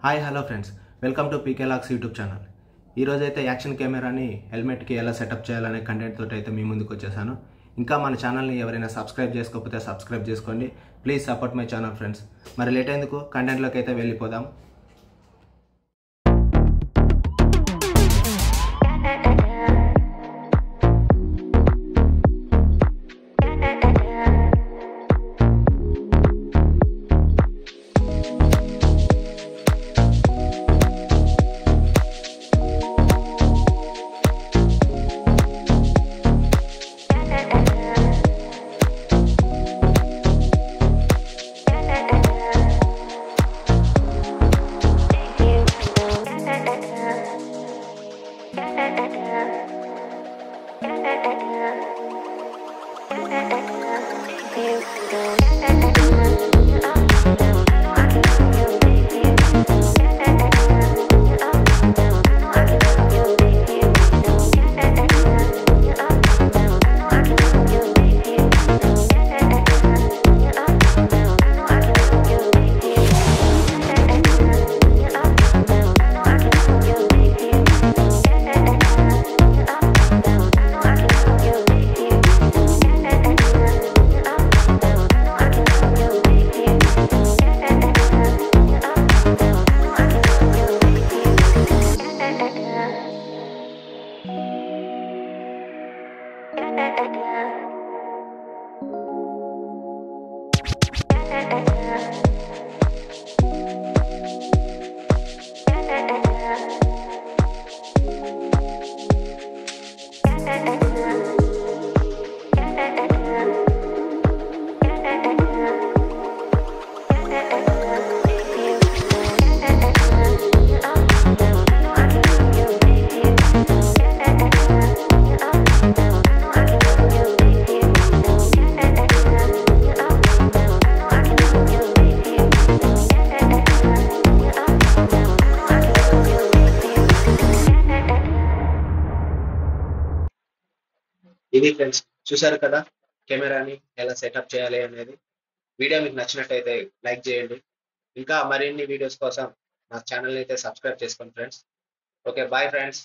Hi hello friends, welcome to PK lakhs YouTube channel. ఈరోజు అయితే action కెమెరాని హెల్మెట్కి ఎలా సెటప్ చేయాలనే కంటెంట్ తోటి అయితే మీ ముందుకు వచ్చేసాను. ఇంకా మన ఛానల్ని ఎవరైనా సబ్స్క్రైబ్ చేసుకోకపోతే సబ్స్క్రైబ్ చేసుకోండి. Please support my channel friends. మరి లేట్ ఎందుకు, కంటెంట్లోకి అయితే వెళ్ళిపోదాం. ఇది ఫ్రెండ్స్, చూసారు కదా కెమెరాని ఎలా సెటప్ చేయాలి అనేది. వీడియో మీకు నచ్చినట్టయితే లైక్ చేయండి. ఇంకా మరిన్ని వీడియోస్ కోసం నా ఛానల్ అయితే సబ్స్క్రైబ్ చేసుకోండి ఫ్రెండ్స్. Okay, bye friends.